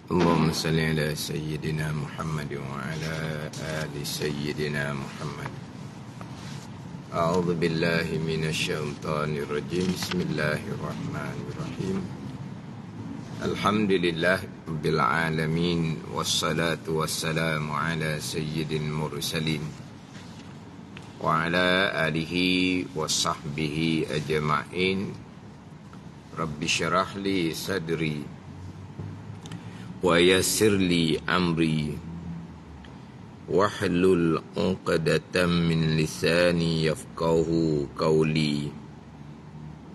اللهم صل على سيدنا محمد وعلى آل سيدنا محمد. أعوذ بالله من الشيطان الرجيم. بسم الله الرحمن الرحيم. الحمد لله رب العالمين، والصلاة والسلام على سيد المرسلين وعلى آله وصحبه أجمعين. رب اشرح لي صدري ويسر لي أمري واحلل عقدة من لساني يفقه قولي.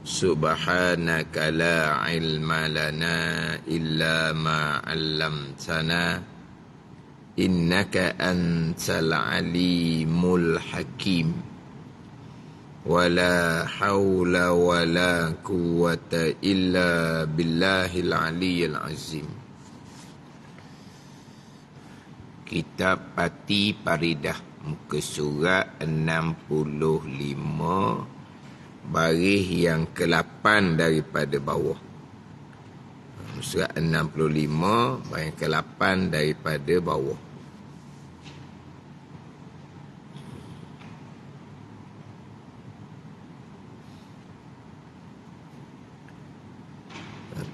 سبحانك لا علم لنا إلا ما علمتنا إنك أنت العليم الحكيم. ولا حول ولا قوة إلا بالله العلي العظيم. Kitab Pati Paridah, muka surat 65, baris yang ke-8 daripada bawah. Surat 65, baris yang ke-8 daripada bawah.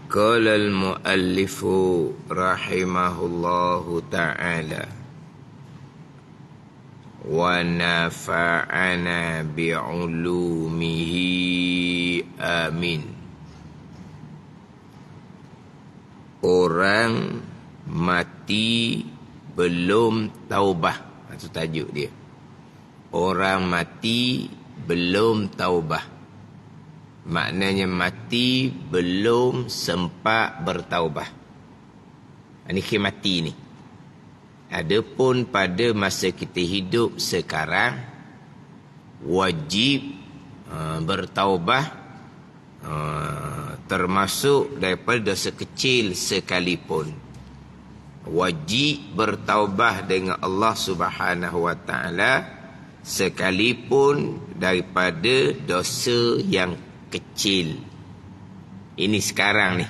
Qala al-muallifu rahimahullahu ta'ala wa nafa'ana bi'ulumihi amin. Orang mati belum taubah. Itu tajuk dia. Orang mati belum taubah. Maknanya mati belum sempat bertaubah. Ini mati ni. Adapun pada masa kita hidup sekarang, wajib bertaubah, termasuk daripada dosa kecil sekalipun. Wajib bertaubah dengan Allah Subhanahu Wa Taala sekalipun daripada dosa yang kecil. Ini sekarang ni.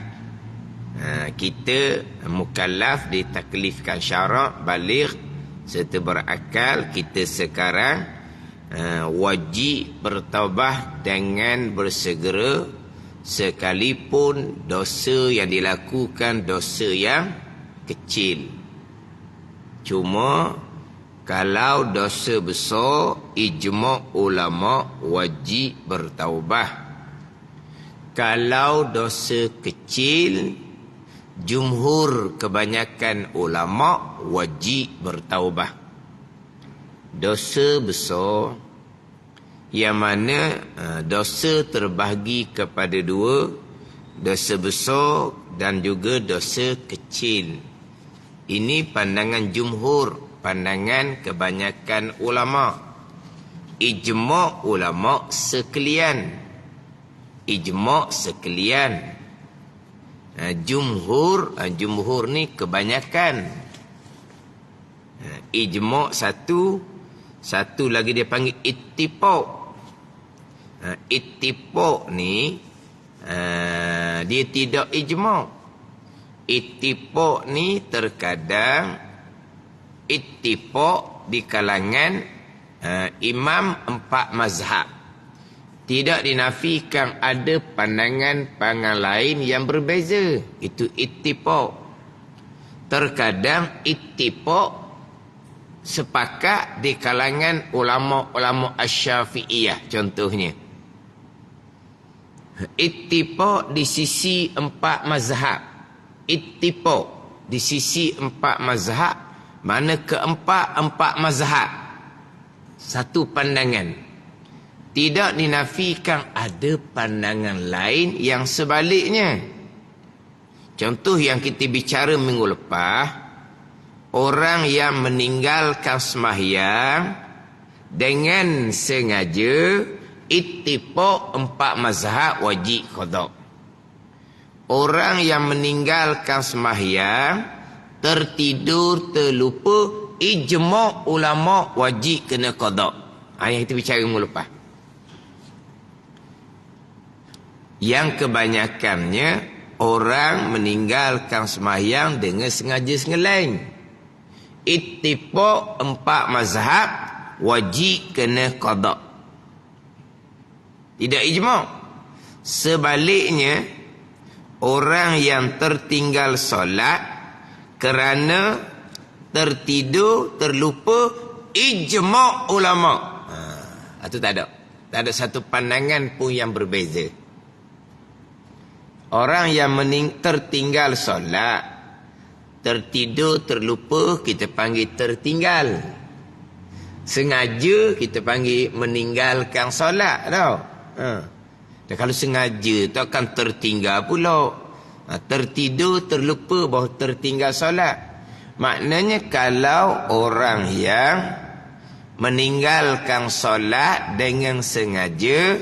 Kita mukallaf, ditaklifkan syarak, baligh serta berakal. Kita sekarang wajib bertaubat dengan bersegera sekalipun dosa yang dilakukan dosa yang kecil. Cuma kalau dosa besar, ijma' ulama' wajib bertaubat. Kalau dosa kecil, jumhur kebanyakan ulama' wajib bertaubah. Dosa besar, yang mana dosa terbahagi kepada dua, dosa besar dan juga dosa kecil. Ini pandangan jumhur, pandangan kebanyakan ulama'. Ijma' ulama' sekalian. Ijma' sekalian. Jumhur ni kebanyakan. Ijma' satu lagi dia panggil ittifaq. Ittifaq ni dia tidak ijma'. Ittifaq ni terkadang ittifaq di kalangan imam 4 mazhab. Tidak dinafikan ada pandangan lain yang berbeza. Itu ittifaq. Terkadang ittifaq sepakat di kalangan ulama-ulama Asy-Syafi'iyah contohnya. Ittifaq di sisi 4 mazhab. Ittifaq di sisi 4 mazhab. Mana keempat mazhab satu pandangan. Tidak dinafikan ada pandangan lain yang sebaliknya. Contoh yang kita bicara minggu lepas, orang yang meninggalkan sembahyang dengan sengaja, ittifaq 4 mazhab wajib qada. Orang yang meninggalkan sembahyang, tertidur, terlupa, ijma' ulama' wajib kena qada. Yang kita bicara minggu lepas. Yang kebanyakannya orang meninggalkan sembahyang dengan sengaja sengeleng. Ittifaq 4 mazhab wajib kena qada. Tidak ijma'. Sebaliknya, orang yang tertinggal solat kerana tertidur, terlupa, ijma' ulama'. Itu tak ada. Tak ada satu pandangan pun yang berbeza. Orang yang tertinggal solat, tertidur, terlupa, kita panggil tertinggal. Sengaja kita panggil meninggalkan solat tau. Dan kalau sengaja tu akan tertinggal pula. Tertidur, terlupa, bahawa tertinggal solat. Maknanya kalau orang yang meninggalkan solat dengan sengaja,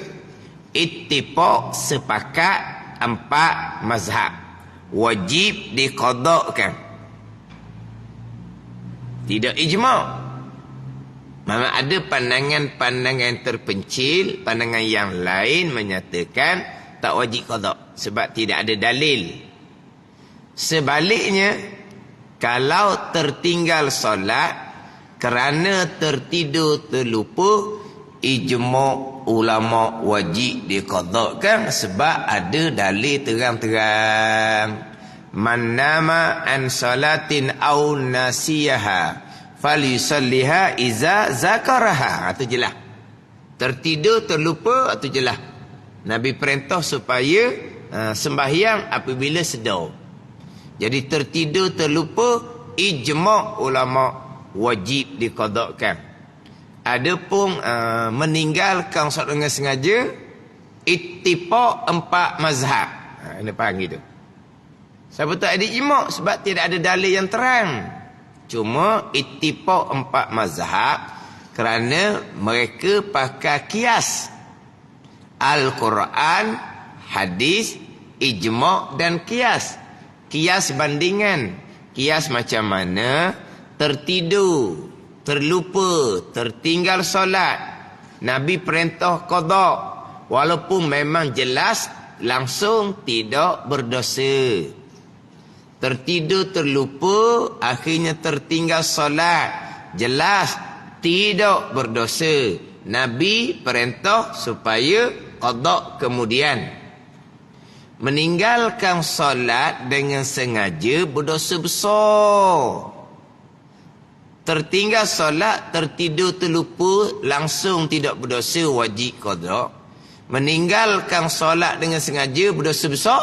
ittifaq sepakat 4 mazhab wajib diqadakkan. Tidak ijma'. Memang ada pandangan-pandangan terpencil, pandangan yang lain menyatakan tak wajib qada sebab tidak ada dalil. Sebaliknya, kalau tertinggal solat kerana tertidur, terlupa, ijma' ulama' wajib diqadakkan sebab ada dalil terang-terang. Man nama an salatin aw nasiyaha falyusalliha iza zakaraha. Itu jelas. Tertidur, terlupa, itu jelas. Nabi perintah supaya sembahyang apabila sedar. Jadi tertidur, terlupa, ijma' ulama' wajib diqadakkan. Adapun meninggalkan solat dengan sengaja, ittifaq 4 mazhab. Ini faham gitu. Sebab tak ada ijma' sebab tidak ada dalil yang terang. Cuma ittifaq 4 mazhab kerana mereka pakai kias. Al-Quran, hadis, ijma' dan kias. Kias bandingan. Kias macam mana? Tertidur, terlupa, tertinggal solat, Nabi perintah qada, walaupun memang jelas langsung tidak berdosa. Tertidur, terlupa, akhirnya tertinggal solat, jelas tidak berdosa. Nabi perintah supaya qada kemudian. Meninggalkan solat dengan sengaja berdosa besar. Tertinggal solat, tertidur, terlupa, langsung tidak berdosa, wajib qada. Meninggalkan solat dengan sengaja berdosa besar,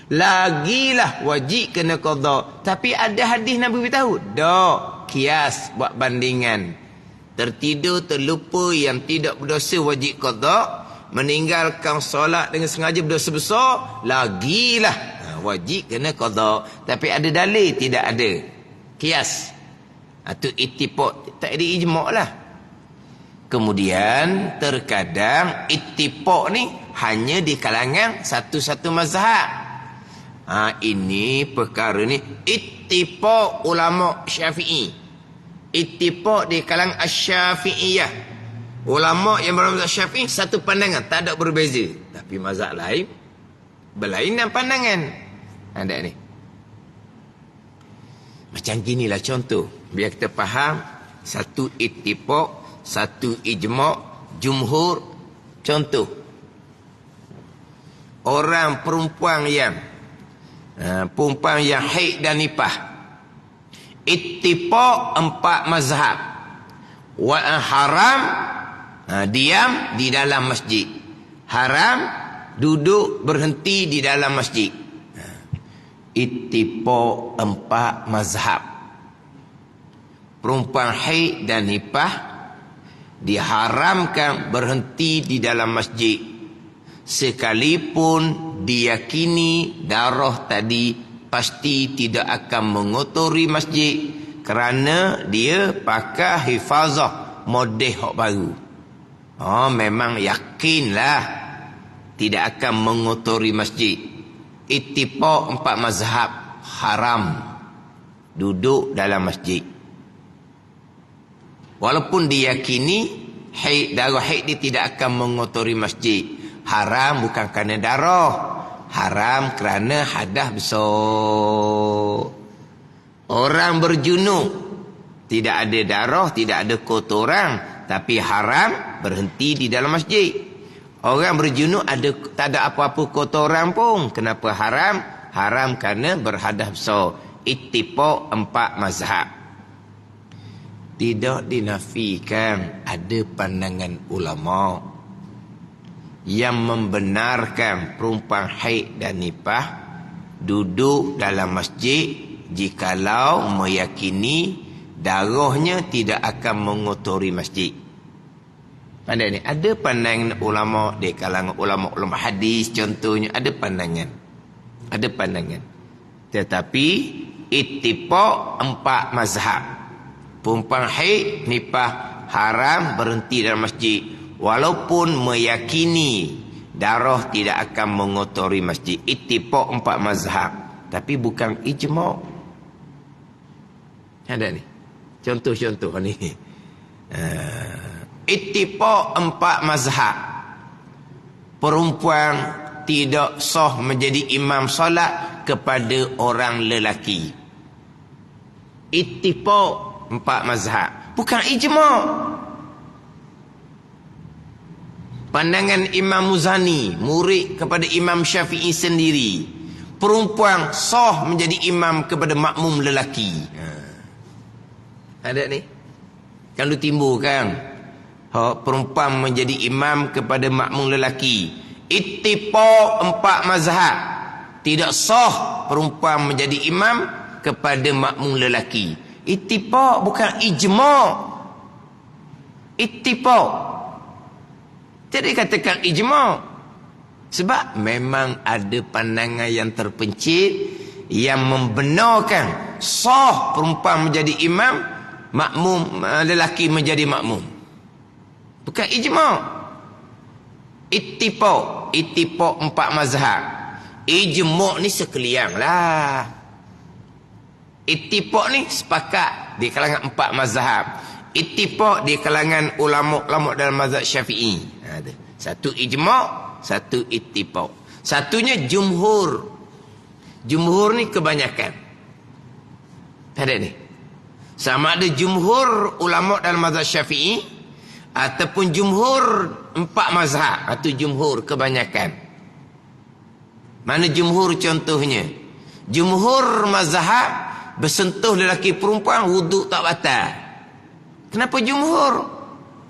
lagilah wajib kena qada. Tapi ada hadis Nabi beritahu, dak, kias buat bandingan. Tertidur, terlupa yang tidak berdosa wajib qada. Meninggalkan solat dengan sengaja berdosa besar, lagilah wajib kena qada. Tapi ada dalil? Tidak ada. Kias. Itu ittifaq, tak ada ijma' lah. Kemudian terkadang ittifaq ni hanya di kalangan satu-satu mazhab. Ini perkara ni ittifaq ulama' Syafi'i. Ittifaq di kalangan Asy-Syafi'iyah. Ulama' yang bermazhab Syafi'i satu pandangan, tak ada berbeza. Tapi mazhab lain berlainan pandangan. Ada ni. Macam ginilah contoh, biar kita faham. Satu ittifaq, satu ijma', jumhur. Contoh, orang perempuan yang haid dan nifas, ittifaq 4 mazhab. Haram diam di dalam masjid, haram duduk berhenti di dalam masjid. Ittifaq 4 mazhab. Perempuan haid dan nifas diharamkan berhenti di dalam masjid, sekalipun diyakini darah tadi pasti tidak akan mengotori masjid kerana dia pakai hifazah model hak baru. Memang yakinlah tidak akan mengotori masjid. Ittifaq 4 mazhab, haram duduk dalam masjid. Walaupun diyakini darah haid dia tidak akan mengotori masjid. Haram bukan kerana darah, haram kerana hadas besar. Orang berjunub tidak ada darah, tidak ada kotoran, tapi haram berhenti di dalam masjid. Orang berjunub tak ada apa-apa kotoran pun. Kenapa haram? Haram kerana berhadas besar. Ittifaq 4 mazhab. Tidak dinafikan ada pandangan ulama yang membenarkan perempuan haid dan nifas duduk dalam masjid jikalau meyakini darahnya tidak akan mengotori masjid. Pandai ni, ada pandangan ulama di kalangan ulama hadis contohnya, ada pandangan. Tetapi ittifaq 4 mazhab. Perempuan haid nifas haram berhenti dalam masjid walaupun meyakini darah tidak akan mengotori masjid. Ittifaq 4 mazhab, tapi bukan ijma'. Ada ni contoh-contoh ni. Ittifaq 4 mazhab. Perempuan tidak sah menjadi imam solat kepada orang lelaki. Ittifaq 4 mazhab, bukan ijma'. Pandangan Imam Muzani, murid kepada Imam Syafi'i sendiri, perempuan sah menjadi imam kepada makmum lelaki. Ada ni kan lu timbul kan, perempuan menjadi imam kepada makmum lelaki. Ittifaq 4 mazhab, tidak sah perempuan menjadi imam kepada makmum lelaki. Ittifaq bukan ijma'. Ittifaq. Jadi katakan ijma'. Sebab memang ada pandangan yang terpencil yang membenarkan sah perempuan menjadi imam, makmum lelaki menjadi makmum. Bukan ijma'. Ittifaq 4 mazhab. Ijma' ni sekalian lah. Ittifaq ni sepakat di kalangan 4 mazhab. Ittifaq di kalangan ulama-ulama dalam mazhab Syafi'i. Satu ijma', satu ittifaq. Satunya jumhur. Jumhur ni kebanyakan. Ada ni. Sama ada jumhur ulama dalam mazhab Syafi'i ataupun jumhur 4 mazhab atau jumhur kebanyakan. Mana jumhur contohnya? Jumhur mazhab bersentuh lelaki perempuan wuduk tak batal. Kenapa jumhur?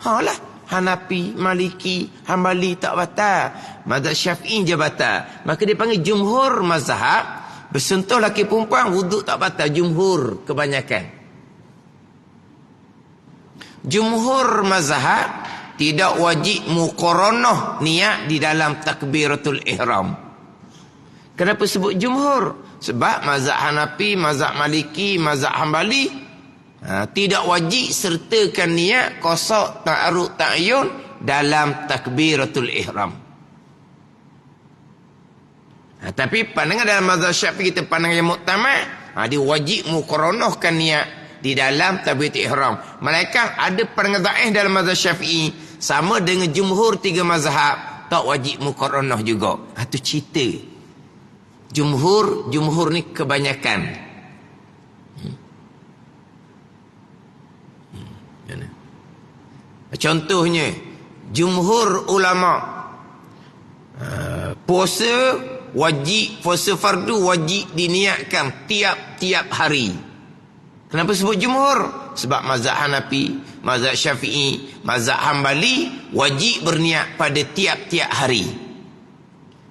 Halah, Hanafi, Maliki, Hambali tak batal. Mazhab Syafi'i je batal. Maka dia panggil jumhur mazhab, bersentuh lelaki perempuan wuduk tak batal. Jumhur kebanyakan. Jumhur mazhab tidak wajib muqaranah niat di dalam takbiratul ihram. Kenapa sebut jumhur? Sebab mazhab Hanafi, mazhab Maliki, mazhab Hambali tidak wajib sertakan niat qasad ta'arud ta'yun dalam takbiratul ihram. Tapi pandangan dalam mazhab Syafi'i kita pandangan yang muktamad, dia wajib muqaranahkan niat di dalam takbiratul ihram. Melainkan ada pandangan dhaif dalam mazhab Syafi'i sama dengan jumhur 3 mazhab, tak wajib muqaranah juga. Itu cerita. Jumhur ni kebanyakan. Contohnya jumhur ulama puasa wajib, puasa fardu wajib diniatkan tiap-tiap hari. Kenapa sebut jumhur? Sebab mazhab Hanafi, mazhab Syafi'i, mazhab Hambali wajib berniat pada tiap-tiap hari.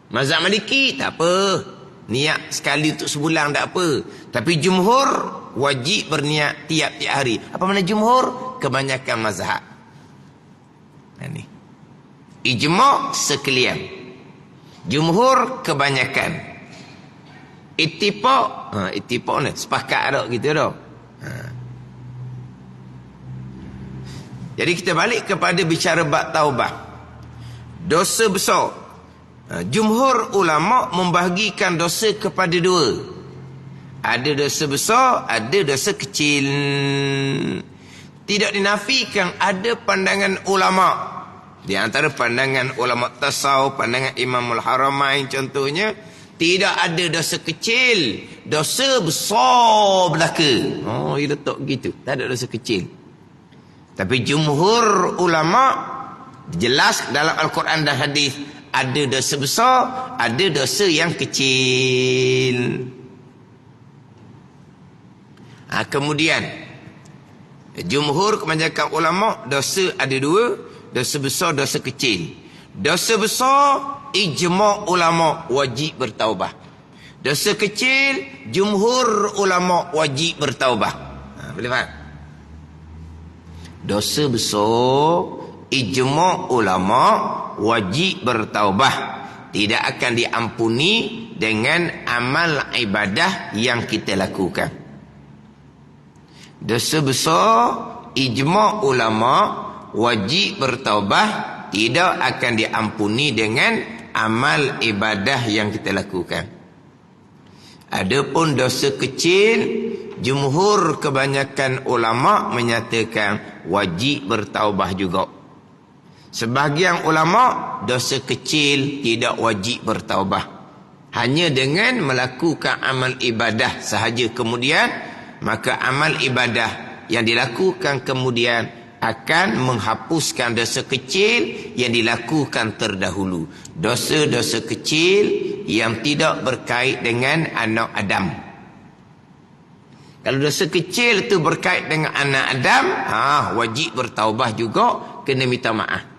Mazhab Maliki tak apa, niat sekali untuk sebulan tak apa. Tapi jumhur wajib berniat tiap-tiap hari. Apa makna jumhur? Kebanyakan mazhab. Ini ijma' sekalian, jumhur kebanyakan. Ittifaq, ittifaq ni sepakat dak gitu dah. Jadi kita balik kepada bicara bab taubah. Dosa besar. Jumhur ulama membahagikan dosa kepada 2. Ada dosa besar, ada dosa kecil. Tidak dinafikan ada pandangan ulama. Di antara pandangan ulama tasawuf, pandangan Imamul Haramain contohnya, Tidak ada dosa kecil, dosa besar belaka. Oh, dia letak gitu. Tak ada dosa kecil. Tapi jumhur ulama jelas dalam Al-Quran dan hadis, ada dosa besar, ada dosa yang kecil. Kemudian jumhur kebanyakan ulama, dosa ada dua, dosa besar, dosa kecil. Dosa besar, ijma' ulama wajib bertaubah. Dosa kecil, jumhur ulama wajib bertaubah. Boleh faham? Dosa besar, ijma' ulama wajib bertaubah. Tidak akan diampuni dengan amal ibadah yang kita lakukan. Dosa besar, ijma' ulama wajib bertaubah, tidak akan diampuni dengan amal ibadah yang kita lakukan. Adapun dosa kecil, jumhur kebanyakan ulama menyatakan wajib bertaubah juga. Sebahagian ulama, dosa kecil tidak wajib bertaubah. Hanya dengan melakukan amal ibadah sahaja kemudian, maka amal ibadah yang dilakukan kemudian akan menghapuskan dosa kecil yang dilakukan terdahulu. Dosa-dosa kecil yang tidak berkait dengan anak Adam. Kalau dosa kecil itu berkait dengan anak Adam, wajib bertaubah juga, kena minta maaf.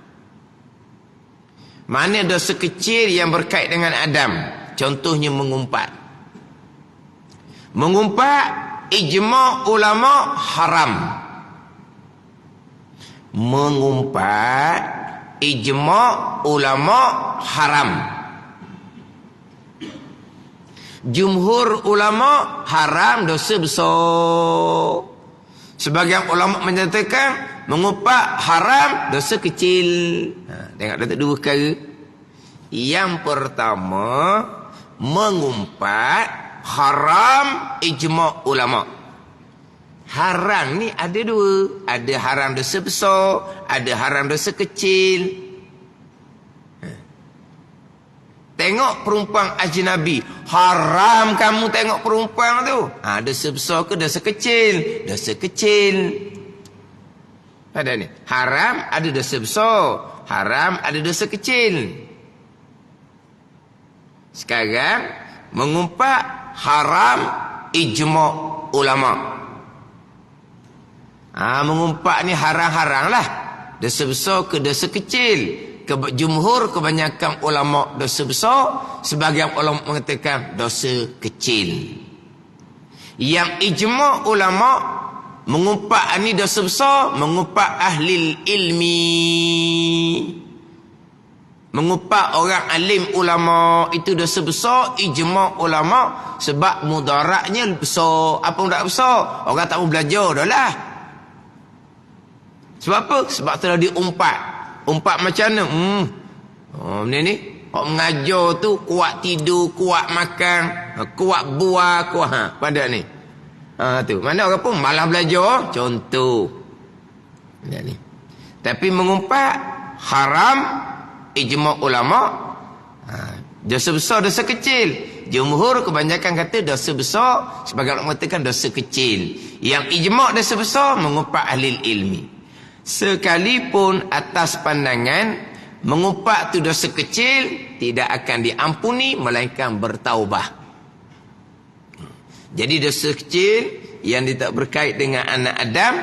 Mana dosa kecil yang berkait dengan Adam? Contohnya mengumpat. Mengumpat, ijma' ulama haram. Mengumpat, ijma' ulama haram. Jumhur ulama haram, dosa besar. Sebagian ulama menyatakan mengumpat haram, dosa kecil. Tengok ada dua perkara. Yang pertama, mengumpat haram, ijma' ulama. Haram ni ada dua. Ada haram dosa besar, ada haram dosa kecil. Tengok perempuan ajnabi, haram kamu tengok perempuan tu. Dosa besar ke dosa kecil? Dosa kecil. Ada ni. Haram ada dosa besar, haram ada dosa kecil. Sekarang mengumpat haram, ijma' ulama. Mengumpat ni haram-haram lah. Dosa besar ke dosa kecil? Jumhur kebanyakan ulama dosa besar, sebagian ulama mengatakan dosa kecil. Yang ijma' ulama mengumpat ni dosa besar, mengumpat ahli ilmi. Mengumpat orang alim ulama itu dosa besar, ijma' ulama, sebab mudaratnya besar. Apa mudarat besar? Orang tak mau belajar dah lah. Sebab apa? Sebab telah diumpat. Umpat macam mana? Benda ni. Orang mengajar tu kuat tidur, kuat makan, kuat buah, kuat. Pada ni. Tu. Mana orang pun malah belajar. Contoh. Benda ni. Tapi mengumpat haram, ijma' ulama. Dosa besar, dosa kecil. Jumhur kebanyakan kata dosa besar, sebagai orang mengatakan dosa kecil. Yang ijma' dosa besar, mengumpat ahli ilmi. Sekalipun atas pandangan mengumpat tu dosa kecil, tidak akan diampuni melainkan bertaubah. Jadi dosa kecil yang tidak berkait dengan anak Adam,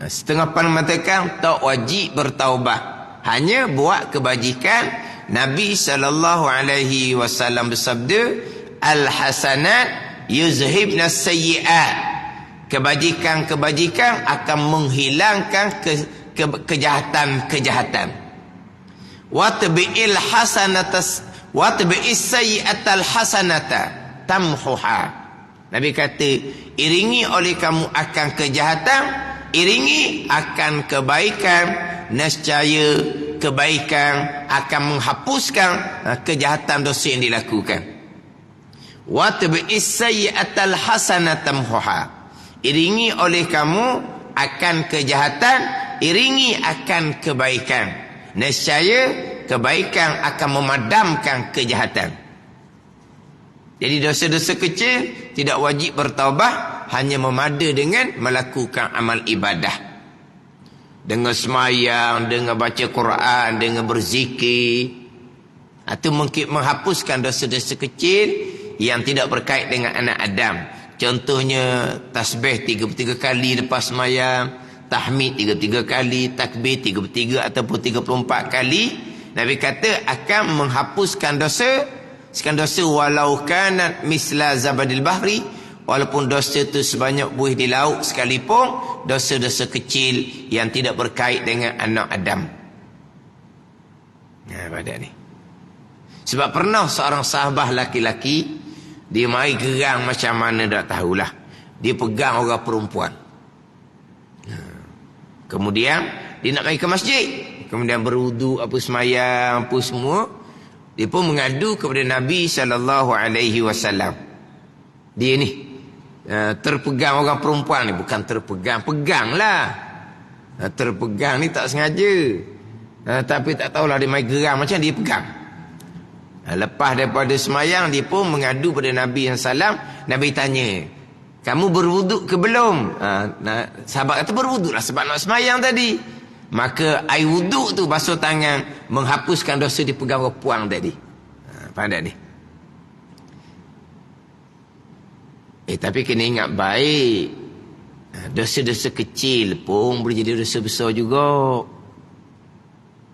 setengah pandangan mengatakan tak wajib bertaubah, hanya buat kebajikan. Nabi SAW bersabda, al-hasanat yuzhibna sayyi'at. Kebajikan-kebajikan akan menghilangkan kejahatan-kejahatan. Watbi'il hasanatas watbi'is sayyi'atal hasanata tamhuha. Nabi kata, iringi oleh kamu akan kejahatan, iringi akan kebaikan, nescaya kebaikan akan menghapuskan kejahatan dosa yang dilakukan. Watbi'is sayyi'atal hasanata tamhuha. Iringi oleh kamu akan kejahatan, iringi akan kebaikan. Nescaya kebaikan akan memadamkan kejahatan. Jadi dosa-dosa kecil tidak wajib bertaubat, hanya memada dengan melakukan amal ibadah. Dengan semayang, dengan baca Quran, dengan berzikir. Itu mungkin menghapuskan dosa-dosa kecil yang tidak berkait dengan anak Adam. Contohnya tasbih 33 kali lepas semayang, tahmid 33 kali, takbir 33 ataupun 34 kali. Nabi kata akan menghapuskan dosa. Sekarang dosa walau kanat misla zabadil bahri, walaupun dosa itu sebanyak buih di laut sekalipun, dosa-dosa kecil yang tidak berkait dengan anak Adam. Pada ni. Sebab pernah seorang sahabat laki-laki, dia mai gerang macam mana tak tahulah. Dia pegang orang perempuan. Kemudian dia nak pergi ke masjid, kemudian berwuduk, apa semayang, apa semua. Dia pun mengadu kepada Nabi SAW. Dia ni terpegang orang perempuan ni. Bukan terpegang, pegang lah. Terpegang ni tak sengaja. Tapi tak tahulah dia main gerang macam dia pegang. Lepas daripada semayang, dia pun mengadu pada Nabi SAW. Nabi tanya, kamu berwuduk ke belum? Sahabat kata berwuduk lah sebab nak semayang tadi. Maka air wuduk tu basuh tangan, menghapuskan dosa dipegang orang puang tadi. Faham tak ni? Tapi kena ingat baik. Dosa-dosa kecil pun boleh jadi dosa besar juga.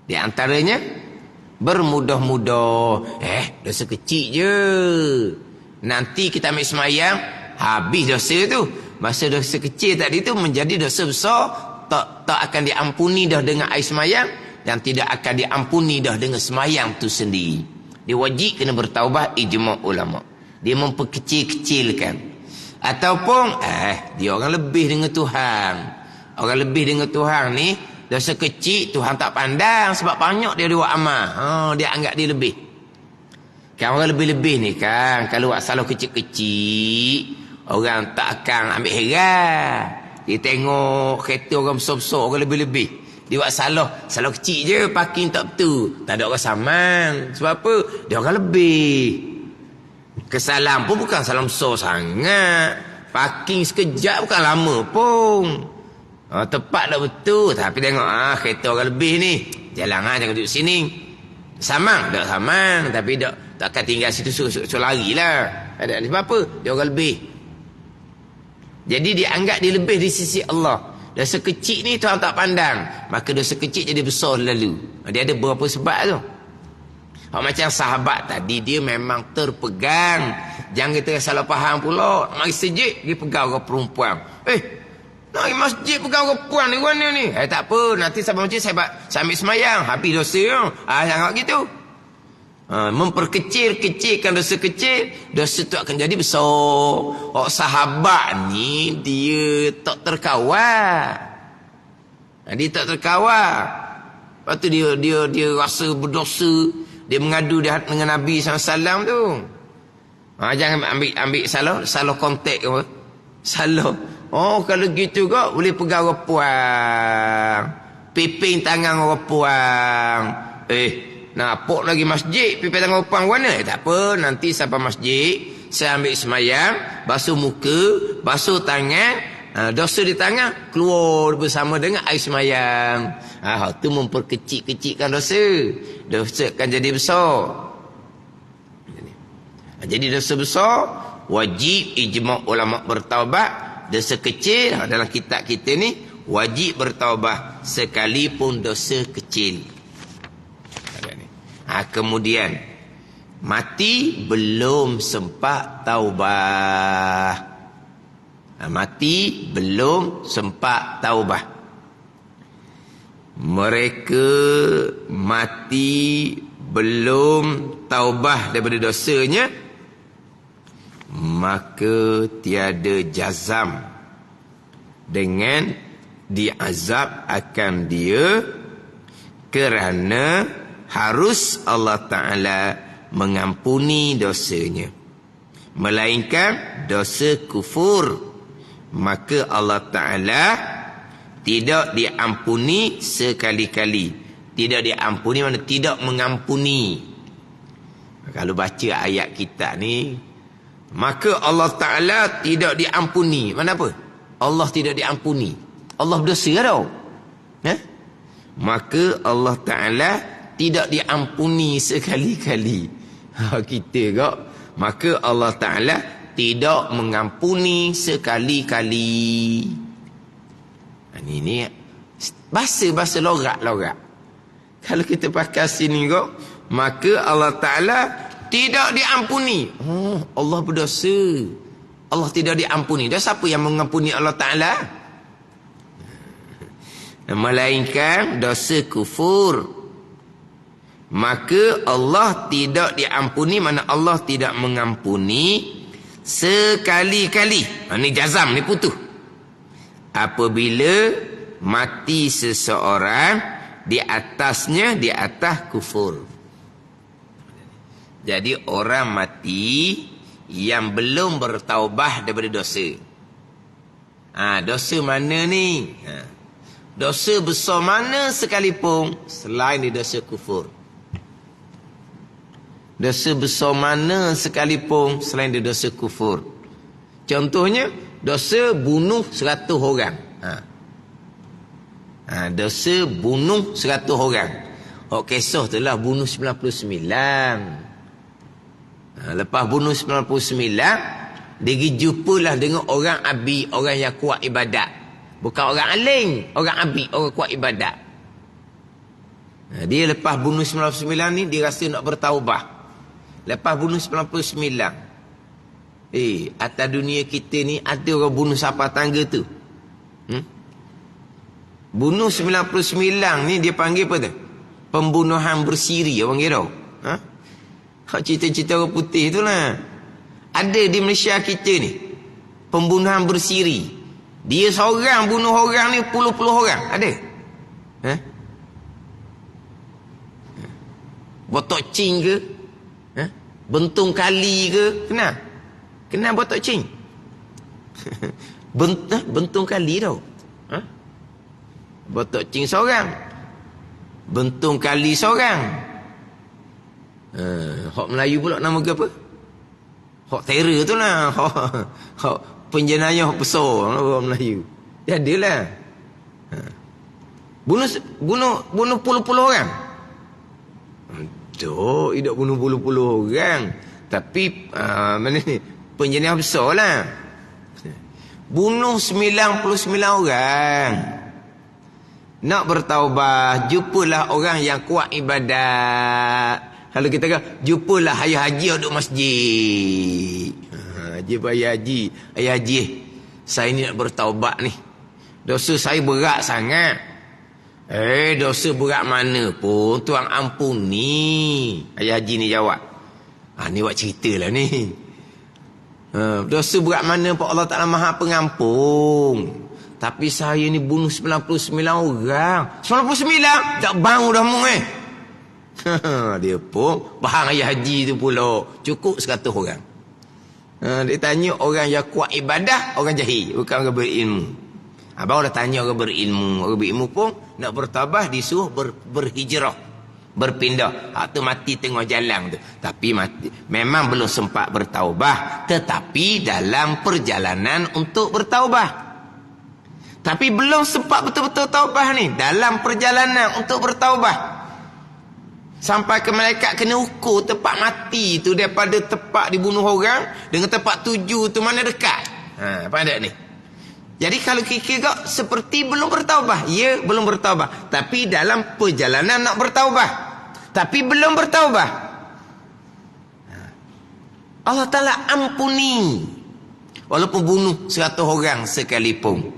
Di antaranya bermudah-mudah. Dosa kecil je. Nanti kita ambil semayang, habis dosa tu. Masa dosa kecil tadi tu menjadi dosa besar, tak akan diampuni dah dengan air semayang, dan tidak akan diampuni dah dengan semayang tu sendiri. Dia wajib kena bertaubat, ijma' ulama. Dia memperkecil-kecilkan. Ataupun dia orang lebih dengan Tuhan. Orang lebih dengan Tuhan ni, dosa kecil Tuhan tak pandang sebab banyak dia buat amal. Dia anggap dia lebih. Kan orang lebih-lebih ni kan, kalau buat salah kecil-kecil, orang tak akan ambil heran. Dia tengok kereta orang besar-besar, orang lebih-lebih. Dia buat salah kecil je, parking tak betul. Tak ada orang saman. Sebab apa? Dia orang lebih. Kesalahan pun bukan salah besar sangat. Parking sekejap bukan lama pun. Tepat tak betul. Tapi tengok, kereta orang lebih ni. Jalan jangan duduk sini. Samang? Tak samang. Tapi tak akan tinggal situ, suruh lari lah. Sebab apa? Dia orang lebih. Jadi dia anggap dia lebih di sisi Allah. Dosa kecil ni Tuhan tak pandang. Maka dosa kecil jadi besar lalu. Dia ada beberapa sebab tu. Macam sahabat tadi, dia memang terpegang. Jangan kita salah faham pula. Mari sejid, dia pegang orang perempuan. Nak pergi masjid pegang orang perempuan ni, mana ni? Tak apa, nanti sampai masjid saya ambil semayang. Habis dosa tu. Jangan gitu. Memperkecil-kecilkan dosa kecil, dosa tu akan jadi besar. Sahabat ni dia tak terkawal. Dia tak terkawal. Lepas tu dia rasa berdosa. Dia mengadu dengan Nabi SAW tu. Jangan ambil salah kontak apa. Salah. Kalau gitu kok boleh pegang orang puang. Piping tangan orang puang. Nampak lagi masjid, pipi tangan opang mana? Tak apa, nanti sampai masjid, saya ambil semayang, basuh muka, basuh tangan, dosa di tangan, keluar bersama dengan air semayang. Itu memperkecil-kecilkan dosa. Dosa akan jadi besar. Jadi dosa besar, wajib ijma' ulama' bertaubat. Dosa kecil, dalam kitab kita ni, wajib bertaubat sekalipun dosa kecil. Kemudian mati belum sempat taubah. Mati belum sempat taubah. Mereka mati belum taubah daripada dosanya, maka tiada jazam dengan diazab akan dia, kerana harus Allah Ta'ala mengampuni dosanya. Melainkan dosa kufur, maka Allah Ta'ala tidak diampuni sekali-kali. Tidak diampuni mana tidak mengampuni. Kalau baca ayat kita ni, maka Allah Ta'ala tidak diampuni. Mana apa? Allah tidak diampuni. Allah berdosa tau. Maka Allah Ta'ala tidak diampuni sekali-kali. Kita kok. Maka Allah Ta'ala tidak mengampuni sekali-kali. Ini bahasa logat. Kalau kita pakai sini kok, maka Allah Ta'ala tidak diampuni. Allah berdosa. Allah tidak diampuni. Dan siapa yang mengampuni Allah Ta'ala? Melainkan dosa kufur. Maka Allah tidak diampuni, mana Allah tidak mengampuni sekali-kali. Ini jazam, ni putus. Apabila mati seseorang di atas kufur. Jadi orang mati yang belum bertaubah daripada dosa. Dosa mana ni? Dosa besar mana sekalipun selain di dosa kufur. Dosa besar mana sekalipun selain di dosa kufur. Contohnya, dosa bunuh 100 orang. Dosa bunuh 100 orang. Kisah tu lah bunuh 99. Lepas bunuh 99, dia pergi jumpalah dengan orang abid, orang yang kuat ibadat. Bukan orang alim, orang abid, orang kuat ibadat. Dia lepas bunuh 99 ni, dia rasa nak bertaubah. Lepas bunuh 99. Atas dunia kita ni ada orang bunuh siapa tangga tu. Bunuh 99 ni dia panggil apa tu? Pembunuhan bersiri, orang kira. Cerita-cerita orang putih tu lah. Ada di Malaysia kita ni pembunuhan bersiri. Dia seorang bunuh orang ni puluh-puluh orang. Ada? Botok cing ke? Bentung kali ke? Kenal botok cing? Bentung kali tau. Botok cing seorang, bentung kali seorang. Hak Melayu pula nama ke apa? Hak terror tu lah. Hak penjenayah besar orang Melayu. Dia adalah. Bunuh puluh-puluh orang. Tuh, tidak bunuh puluh-puluh orang. Tapi mana ni? Penjenayah besar lah. Bunuh 99 orang. Nak bertaubah, jumpalah orang yang kuat ibadat. Kalau kita kata, jumpalah ayah haji duduk masjid. Ayah haji, saya ni nak bertaubat ni. Dosa saya berat sangat. Dosa berat mana pun Tuhan ampuni. Ayah haji ni jawab. Ni buat cerita lah ni. Dosa berat mana pun Allah Ta'ala Maha Pengampun. Tapi saya ni bunuh 99 orang. 99? Tak bangun dah mu Dia pun faham ayah haji tu pula. Cukup 100 orang. Dia tanya orang yang kuat ibadah, orang jahil, bukan orang berilmu. Abang dah tanya orang berilmu. Orang berilmu pun nak bertabah disuruh berhijrah, berpindah. Tu mati tengah jalan tu. Tapi mati memang belum sempat bertaubah, tetapi dalam perjalanan untuk bertaubah. Tapi belum sempat betul-betul taubah ni. Dalam perjalanan untuk bertaubah. Sampai ke malaikat kena ukur tempat mati tu. Daripada tempat dibunuh orang dengan tempat tuju tu mana dekat. Pandai ni. Jadi kalau kira seperti belum bertaubah. Ya, belum bertaubah. Tapi dalam perjalanan nak bertaubah. Tapi belum bertaubah. Allah Ta'ala ampuni. Walaupun bunuh 100 orang sekalipun.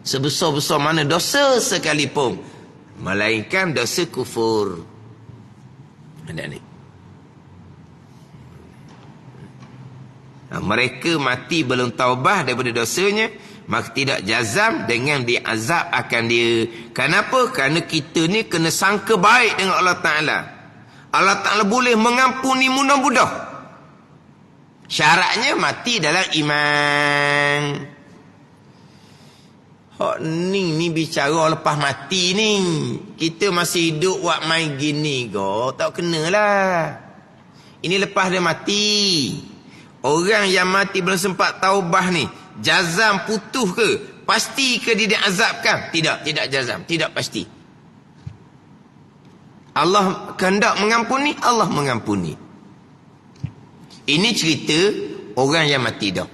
Sebesar-besar mana dosa sekalipun, melainkan dosa kufur. Ada ni. Mereka mati belum taubah daripada dosanya, maka tidak jazam dengan diazab akan dia. Kenapa? Kerana kita ni kena sangka baik dengan Allah Ta'ala. Allah Ta'ala boleh mengampuni mudah-mudah. Syaratnya mati dalam iman. Hak ni bicara lepas mati ni. Kita masih hidup buat main gini go, tak kenalah. Ini lepas dia mati. Orang yang mati belum sempat taubah ni, jazam putus ke? Pasti ke dia diazabkan? Tidak jazam, tidak pasti. Allah kehendak mengampuni, Allah mengampuni. Ini cerita orang yang mati dah.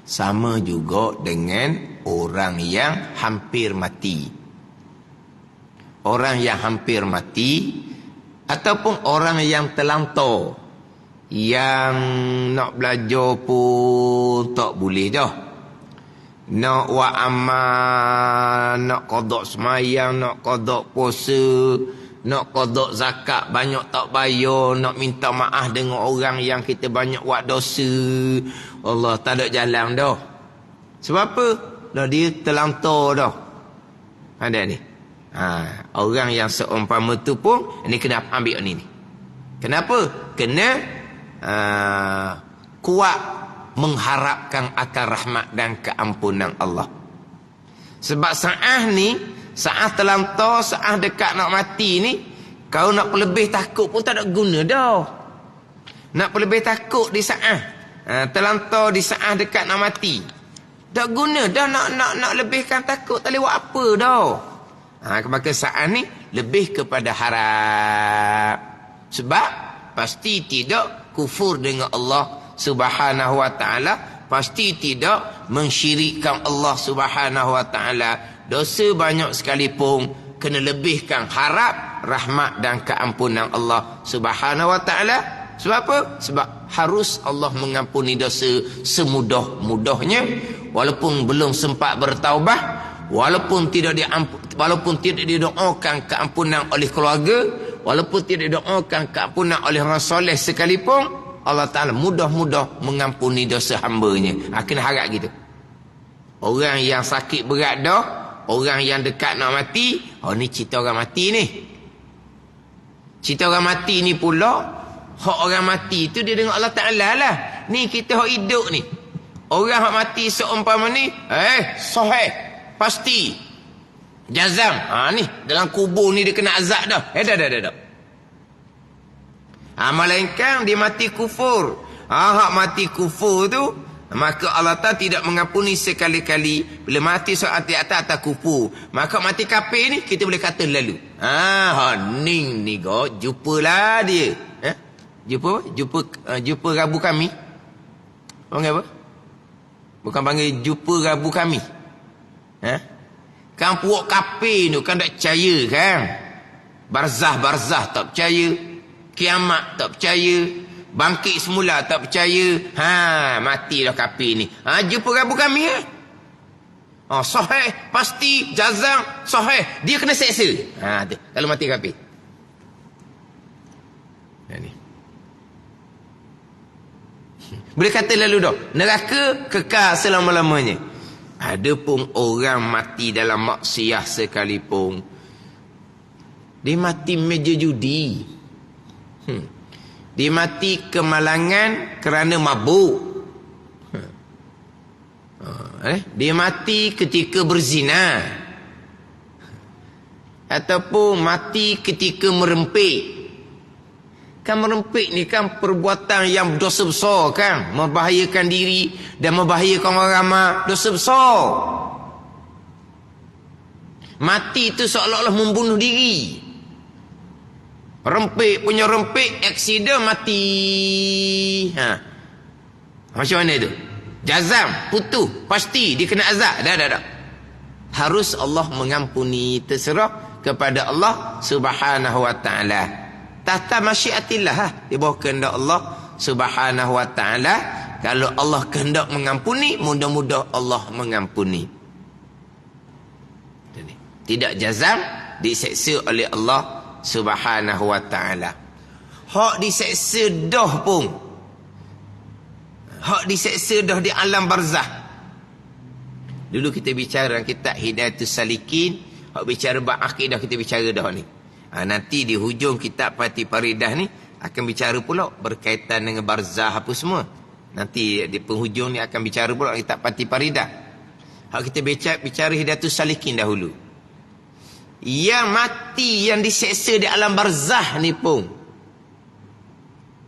Sama juga dengan orang yang hampir mati. Orang yang hampir mati ataupun orang yang terlantar, yang nak belajar pun tak boleh dah. Nak buat amal, nak qada semayang, nak qada puasa, nak qada zakat banyak tak bayar, nak minta maaf dengan orang yang kita banyak buat dosa. Allah tak ada jalan dah. Sebab apa? Dah dia terlantar dah. Ada ni. Orang yang seumpama tu pun ni kena ambil ni. Kenapa? Kena kuat mengharapkan akan rahmat dan keampunan Allah. Sebab saat ni, saat terlantar, saat dekat nak mati ni, kau nak pelebih takut pun tak ada guna dah. Nak pelebih takut di saat terlantar, di saat dekat nak mati, tak guna dah. Nak lebihkan takut tak lewat apa dah. Maka saat ni lebih kepada harap. Sebab pasti tidak kufur dengan Allah Subhanahu wa ta'ala, pasti tidak mensyirikkan Allah Subhanahu wa ta'ala. Dosa banyak sekalipun kena lebihkan harap rahmat dan keampunan Allah Subhanahu wa ta'ala. Sebab apa? Sebab harus Allah mengampuni dosa semudah-mudahnya, walaupun belum sempat bertaubat, walaupun tidak didoakan keampunan oleh keluarga, walaupun tidak didoakan keampunan oleh orang soleh sekalipun, Allah Ta'ala mudah-mudah mengampuni dosa hambanya. Kena harap gitu. Orang yang sakit berat dah, orang yang dekat nak mati, ni cerita orang mati ni. Cerita orang mati ni pula, hak orang mati tu dia dengan Allah Ta'ala lah. Ni kita hak hidup ni. Orang hak mati seumpama ni, sahih, pasti, jazam. Ni dalam kubur ni dia kena azab dah. Dah. Melainkan dia mati kufur. Hak mati kufur tu, maka Allah Ta'ala tidak mengampuni sekali-kali. Bila mati soal atas kufur, maka mati kafir ni kita boleh kata lalu. Ni go, jumpalah dia. Jumpa Rabu kami. Panggil apa? Bukan panggil jumpa Rabu kami. Kan puak kafir tu kan tak percaya kan? Barzah tak percaya. Kiamat tak percaya. Bangkit semula tak percaya. Mati dah kafir ni. Jumpa Rabu kami sahih, pasti, jazam, sahih. Dia kena seksa. Tu, kalau mati kafir. Ni. Boleh kata lalu dah, neraka kekal selama-lamanya. Adapun orang mati dalam maksiat sekalipun, dia mati meja judi. Dia mati kemalangan kerana mabuk. Dia mati ketika berzina, ataupun mati ketika merempik. Kan merempik ni kan perbuatan yang dosa besar kan, membahayakan diri dan membahayakan orang ramai, dosa besar. Mati itu seolah-olah membunuh diri. Rempik punya rempik, aksiden mati. Macam mana tu? Jazam, putus, pasti dia kena azab. Dah. Harus Allah mengampuni, terserah kepada Allah Subhanahu wa ta'ala. Tahta masyiatillah, di bawah kehendak Allah Subhanahu wa ta'ala. Kalau Allah kehendak mengampuni, mudah-mudah Allah mengampuni. Tidak jazam, diseksa oleh Allah Subhanahu wa ta'ala. Hak diseksa dah pun, hak diseksa dah di alam barzah. Dulu kita bicara kitab Hidayatus Salikin, hak bicara bab akidah kita bicara dah ni. Nanti di hujung kitab Fatih Faridah ni akan bicara pula berkaitan dengan barzah apa semua. Nanti di penghujung ni akan bicara pula kitab Fatih Faridah. Hak kita bicara Hidayatus Salikin dahulu. Yang mati, yang diseksa di alam barzah ni pun